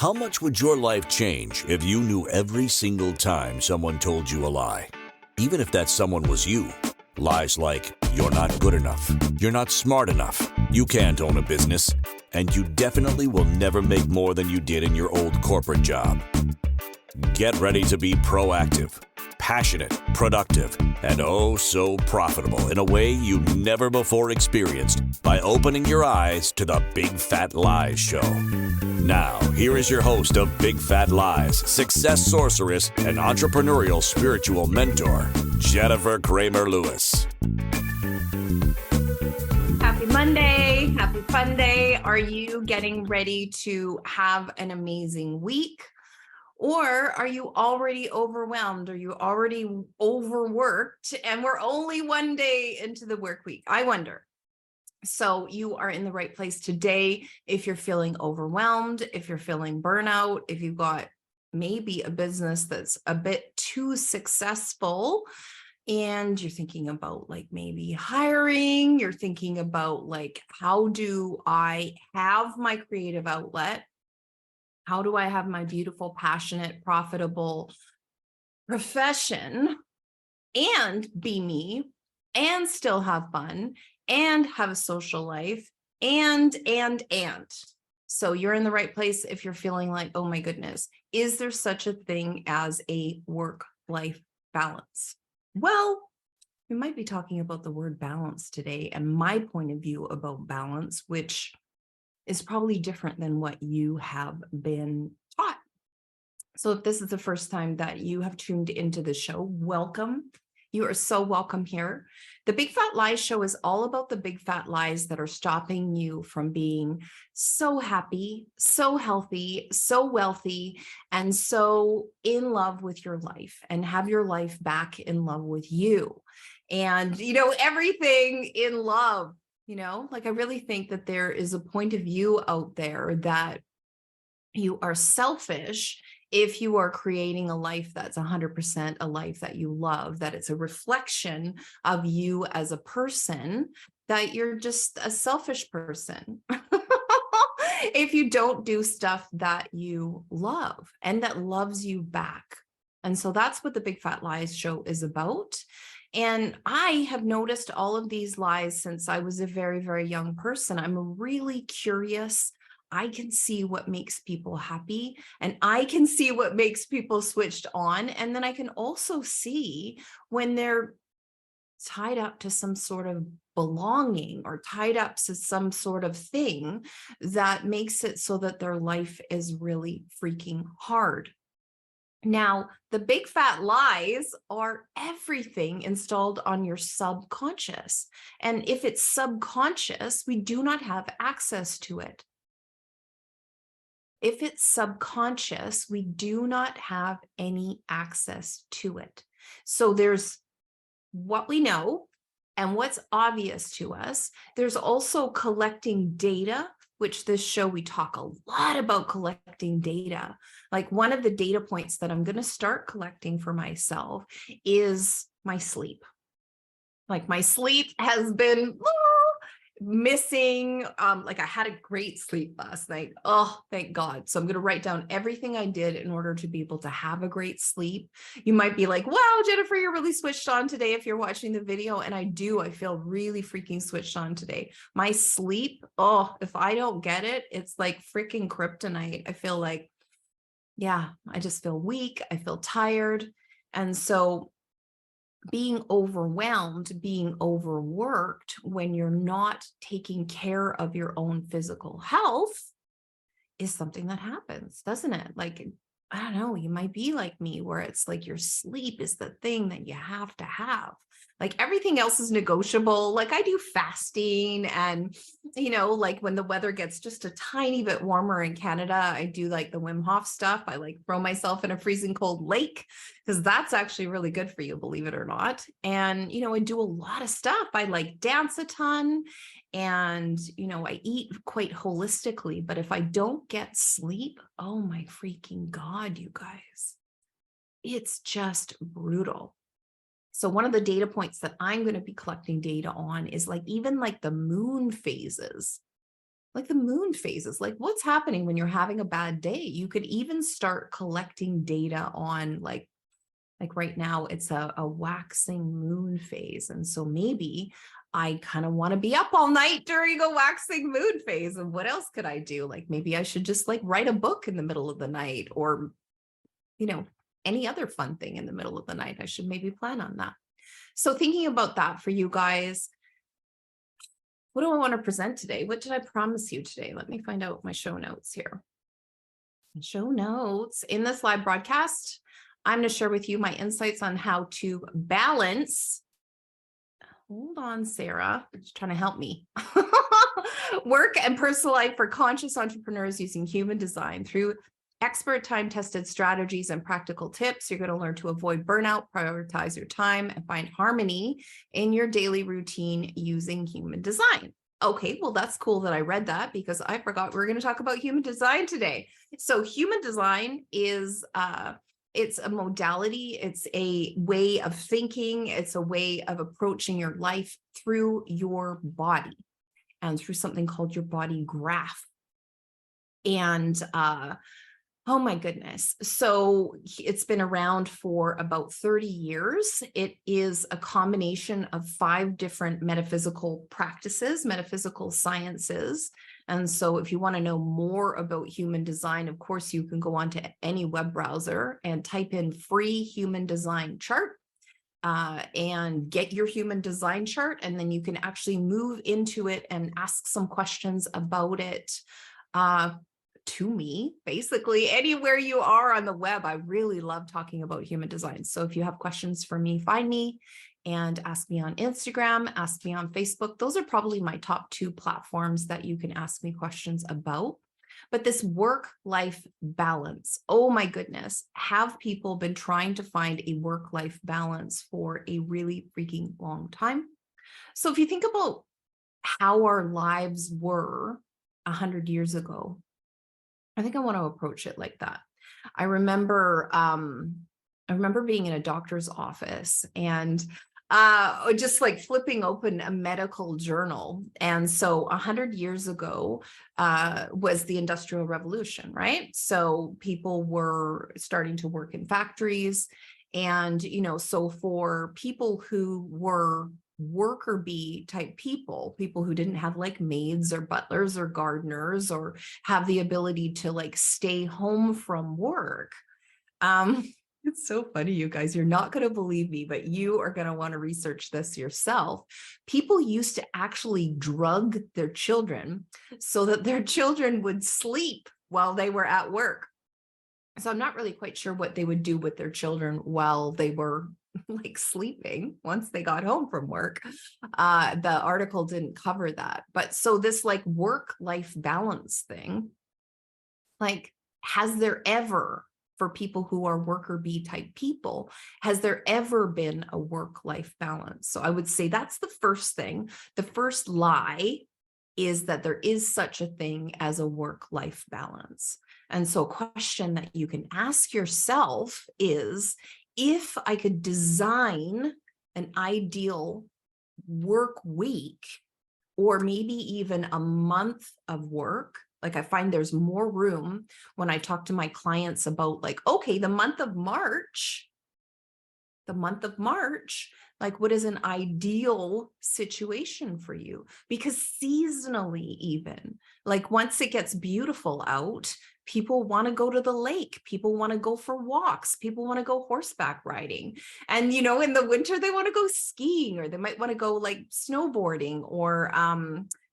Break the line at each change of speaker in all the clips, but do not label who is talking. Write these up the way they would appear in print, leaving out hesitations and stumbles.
How much would your life change if you knew every single time someone told you a lie? Even if that someone was you. Lies like, you're not good enough, you're not smart enough, you can't own a business, and you definitely will never make more than you did in your old corporate job. Get ready to be proactive, passionate, productive, and oh so profitable in a way you never before experienced by opening your eyes to the Big Fat Lies Show. Now, here is your host of Big Fat Lies, success sorceress, and entrepreneurial spiritual mentor, Jennifer Cramer Lewis.
Happy Monday, happy fun day. Are you getting ready to have an amazing week? Or are you already overwhelmed? Are you already overworked? And we're only one day into the work week. I wonder. So you are in the right place today. If you're feeling overwhelmed, if you're feeling burnout, if you've got maybe a business that's a bit too successful and you're thinking about like maybe hiring, you're thinking about like, how do I have my creative outlet? How do I have my beautiful, passionate, profitable profession and be me and still have fun and have a social life and. So you're in the right place if you're feeling like, oh my goodness, is there such a thing as a work-life balance? Well, we might be talking about the word balance today and my point of view about balance, which is probably different than what you have been taught. So if this is the first time that you have tuned into the show, welcome. You are so welcome here. The Big Fat Lies Show is all about the big fat lies that are stopping you from being so happy, so healthy, so wealthy, and so in love with your life and have your life back in love with you. And, everything in love. I really think that there is a point of view out there that you are selfish if you are creating a life that's 100% a life that you love, that it's a reflection of you as a person, that you're just a selfish person. If you don't do stuff that you love and that loves you back. And so that's what the Big Fat Lies Show is about. And I have noticed all of these lies since I was a very, very young person. I'm really curious. I can see what makes people happy and I can see what makes people switched on. And then I can also see when they're tied up to some sort of belonging or tied up to some sort of thing that makes it so that their life is really freaking hard. Now, the big fat lies are everything installed on your subconscious. And if it's subconscious, we do not have access to it. If it's subconscious, we do not have any access to it. So there's what we know and what's obvious to us. There's also collecting data, which this show, we talk a lot about collecting data. Like one of the data points that I'm going to start collecting for myself is my sleep. Like my sleep has been missing. Like I had a great sleep last night. Oh, thank God. So I'm going to write down everything I did in order to be able to have a great sleep. You might be like, wow, Jennifer, you're really switched on today if you're watching the video. And I feel really freaking switched on today. My sleep, if I don't get it, it's like freaking kryptonite. I feel like, I just feel weak. I feel tired. And so being overwhelmed, being overworked when you're not taking care of your own physical health is something that happens, doesn't it? Like, I don't know, you might be like me where it's like your sleep is the thing that you have to have. Like everything else is negotiable. Like I do fasting and, like when the weather gets just a tiny bit warmer in Canada, I do like the Wim Hof stuff. I like throw myself in a freezing cold lake because that's actually really good for you, believe it or not. And, I do a lot of stuff. I like dance a ton and, I eat quite holistically, but if I don't get sleep, oh my freaking God, you guys, it's just brutal. So one of the data points that I'm going to be collecting data on is like even like the moon phases. like the moon phases, like what's happening when you're having a bad day. You could even start collecting data on like right now it's a waxing moon phase. And so maybe I kind of want to be up all night during a waxing moon phase. And what else could I do? Like maybe I should just like write a book in the middle of the night, or, any other fun thing in the middle of the night. I should maybe plan on that. So thinking about that for you guys, what do I want to present today? What did I promise you today? Let me find out my show notes here. Show notes. In this live broadcast, I'm going to share with you my insights on how to balance. Hold on, Sarah. She's trying to help me. Work and personal life for conscious entrepreneurs using human design through expert time-tested strategies and practical tips. You're going to learn to avoid burnout, prioritize your time, and find harmony in your daily routine using human design. Okay, well, that's cool that I read that because I forgot we were going to talk about human design today. So human design is it's a modality, it's a way of thinking, it's a way of approaching your life through your body and through something called your body graph. And oh my goodness. So it's been around for about 30 years. It is a combination of 5 different metaphysical practices, metaphysical sciences. And so if you want to know more about human design, of course, you can go onto any web browser and type in free human design chart and get your human design chart. And then you can actually move into it and ask some questions about it. To me, basically anywhere you are on the web. I really love talking about human design. So if you have questions for me, find me and ask me on Instagram, ask me on Facebook. Those are probably my top 2 platforms that you can ask me questions about. But this work-life balance, oh my goodness, have people been trying to find a work-life balance for a really freaking long time? So if you think about how our lives were 100 years ago, I think I want to approach it like that. I remember being in a doctor's office and just like flipping open a medical journal. And so 100 years ago was the Industrial Revolution, right? So people were starting to work in factories. And, so for people who were worker bee type people who didn't have like maids or butlers or gardeners or have the ability to like stay home from work. It's so funny, you guys, you're not going to believe me, but you are going to want to research this yourself. People used to actually drug their children so that their children would sleep while they were at work. So I'm not really quite sure what they would do with their children while they were like sleeping once they got home from work. The article didn't cover that. But so this like work-life balance thing, like, has there ever, for people who are worker bee type people, has there ever been a work-life balance? So I would say that's the first thing. The first lie is that there is such a thing as a work-life balance. And so a question that you can ask yourself is, if I could design an ideal work week, or maybe even a month of work, like I find there's more room when I talk to my clients about like, okay, the month of March, like what is an ideal situation for you? Because seasonally, even like once it gets beautiful out, people want to go to the lake, people want to go for walks, people want to go horseback riding. And, in the winter, they want to go skiing, or they might want to go like snowboarding or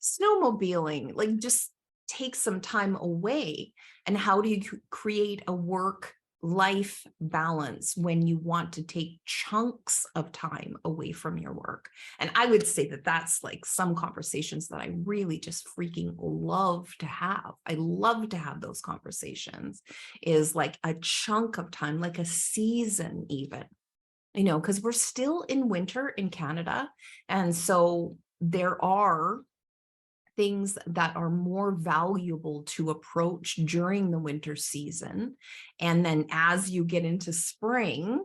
snowmobiling, like just take some time away. And how do you create a work-life balance when you want to take chunks of time away from your work? And I would say that that's like some conversations that I really just freaking love to have. I love to have those conversations, is like a chunk of time, like a season even, because we're still in winter in Canada. And so there are things that are more valuable to approach during the winter season. And then as you get into spring,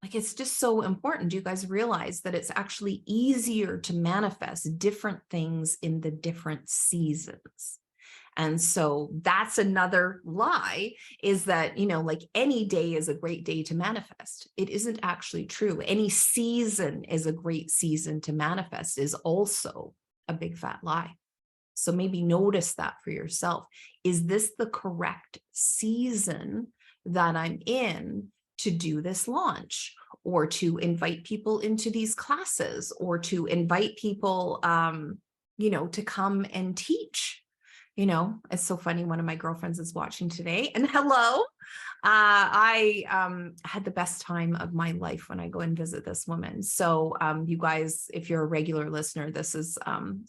Like, it's just so important. Do you guys realize that it's actually easier to manifest different things in the different seasons? And so that's another lie, is that, like any day is a great day to manifest. It isn't actually true. Any season is a great season to manifest is also a big fat lie. So maybe notice that for yourself. Is this the correct season that I'm in to do this launch, or to invite people into these classes, or to invite people, to come and teach? It's so funny. One of my girlfriends is watching today, and hello. I had the best time of my life when I go and visit this woman. So you guys, if you're a regular listener, this is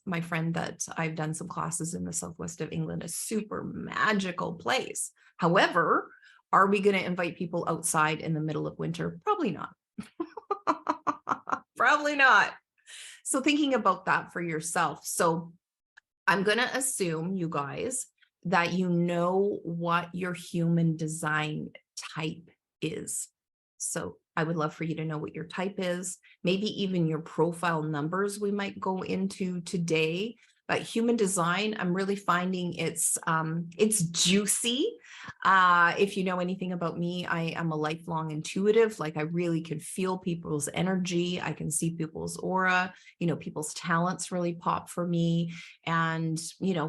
my friend that I've done some classes in the southwest of England, a super magical place. However, are we going to invite people outside in the middle of winter? Probably not. Probably not. So thinking about that for yourself. So I'm going to assume, you guys, that you know what your human design type is. So I would love for you to know what your type is, maybe even your profile numbers we might go into today. But human design, I'm really finding it's juicy. If you know anything about me, I am a lifelong intuitive. Like, I really can feel people's energy. I can see people's aura, people's talents really pop for me. And,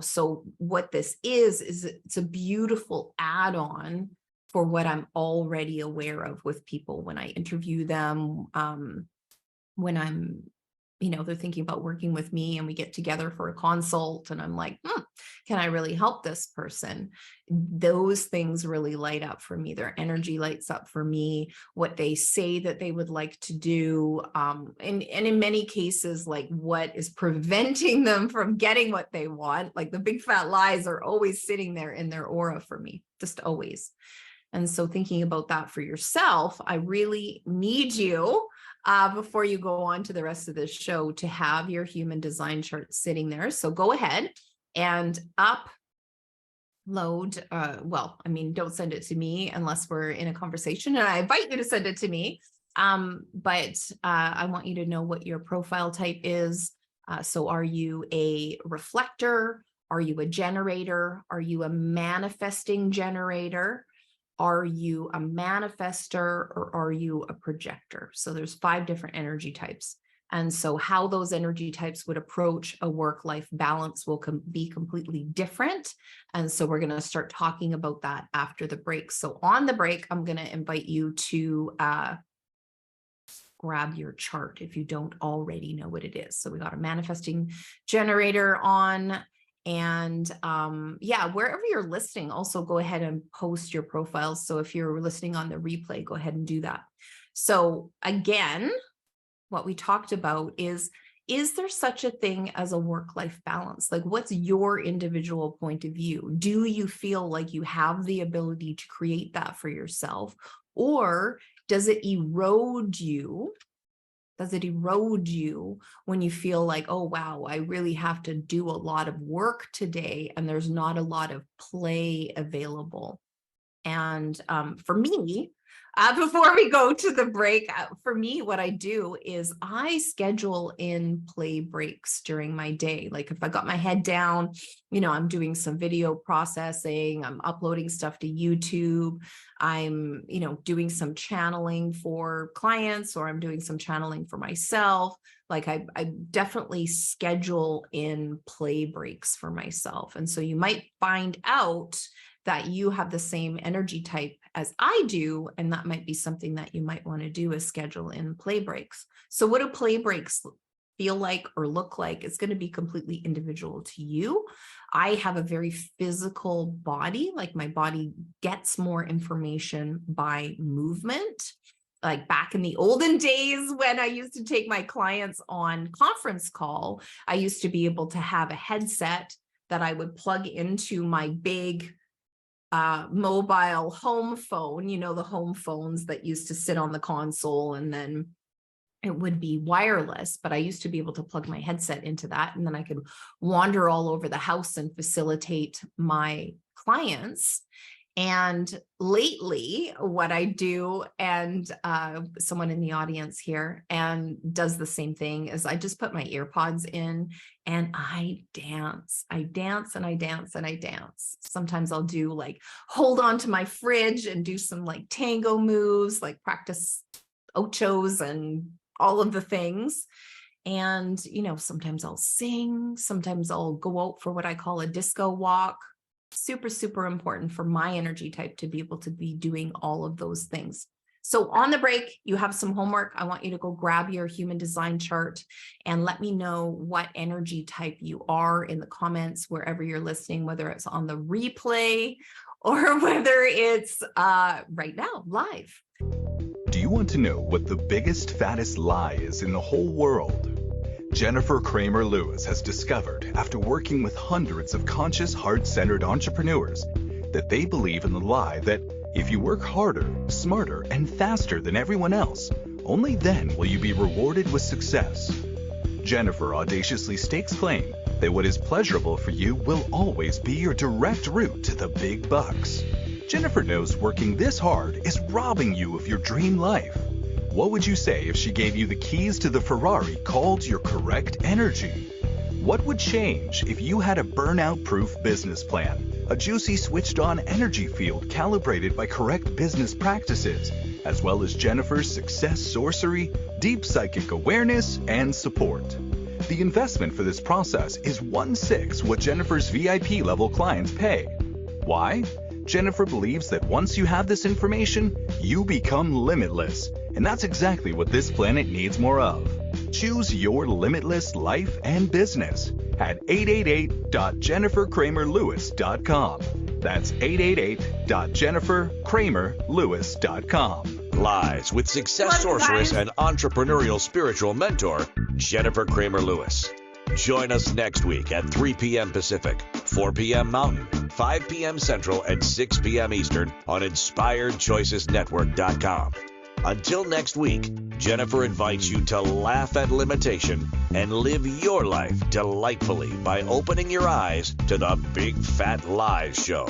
so what this is it's a beautiful add-on for what I'm already aware of with people when I interview them, when I'm, they're thinking about working with me and we get together for a consult and I'm like, can I really help this person? Those things really light up for me. Their energy lights up for me, what they say that they would like to do. And in many cases, like, what is preventing them from getting what they want? Like, the big fat lies are always sitting there in their aura for me, just always. And so thinking about that for yourself, I really need you, before you go on to the rest of this show, to have your human design chart sitting there. So go ahead and upload. Don't send it to me unless we're in a conversation, and I invite you to send it to me. But I want you to know what your profile type is. So are you a reflector? Are you a generator? Are you a manifesting generator? Are you a manifester, or are you a projector? So there's 5 different energy types. And so how those energy types would approach a work-life balance will be completely different. And so we're going to start talking about that after the break. So on the break, I'm going to invite you to grab your chart if you don't already know what it is. So we got a manifesting generator on. And wherever you're listening, also go ahead and post your profiles. So if you're listening on the replay, go ahead and do that. So again, what we talked about is there such a thing as a work-life balance? Like, what's your individual point of view? Do you feel like you have the ability to create that for yourself? Or does it erode you? Does it erode you when you feel like, oh, wow, I really have to do a lot of work today and there's not a lot of play available? And for me, before we go to the break, for me, what I do is I schedule in play breaks during my day. Like, if I got my head down, I'm doing some video processing, I'm uploading stuff to YouTube, I'm, doing some channeling for clients, or I'm doing some channeling for myself. Like, I definitely schedule in play breaks for myself. And so you might find out that you have the same energy type as I do, and that might be something that you might want to do, is schedule in play breaks. So what do play breaks feel like or look like? It's going to be completely individual to you. I have a very physical body. Like, my body gets more information by movement. Like, back in the olden days when I used to take my clients on conference call, I used to be able to have a headset that I would plug into my big mobile home phone, the home phones that used to sit on the console, and then it would be wireless, but I used to be able to plug my headset into that, and then I could wander all over the house and facilitate my clients. And lately, what I do, and someone in the audience here and does the same thing, is I just put my ear pods in and I dance. I dance and I dance and I dance. Sometimes I'll do like hold on to my fridge and do some like tango moves, like practice ochos and all of the things. And, sometimes I'll sing, sometimes I'll go out for what I call a disco walk. Super, super important for my energy type to be able to be doing all of those things. So on the break, you have some homework. I want you to go grab your human design chart and let me know what energy type you are in the comments, wherever you're listening, whether it's on the replay or whether it's right now, live.
Do you want to know what the biggest, fattest lie is in the whole world? Jennifer Cramer Lewis has discovered, after working with hundreds of conscious, heart-centered entrepreneurs, that they believe in the lie that if you work harder, smarter, and faster than everyone else, only then will you be rewarded with success. Jennifer audaciously stakes claim that what is pleasurable for you will always be your direct route to the big bucks. Jennifer knows working this hard is robbing you of your dream life. What would you say if she gave you the keys to the Ferrari called your correct energy? What would change if you had a burnout-proof business plan, a juicy switched-on energy field calibrated by correct business practices, as well as Jennifer's success sorcery, deep psychic awareness, and support? The investment for this process is 1/6 what Jennifer's VIP level clients pay. Why? Jennifer believes that once you have this information, you become limitless. And that's exactly what this planet needs more of. Choose your limitless life and business at 888.jennifercramerlewis.com. That's 888.jennifercramerlewis.com.
Lies with success sorceress and entrepreneurial spiritual mentor, Jennifer Cramer Lewis. Join us next week at 3 p.m. Pacific, 4 p.m. Mountain, 5 p.m. Central, and 6 p.m. Eastern on InspiredChoicesNetwork.com. Until next week, Jennifer invites you to laugh at limitation and live your life delightfully by opening your eyes to the Big Fat Lies Show.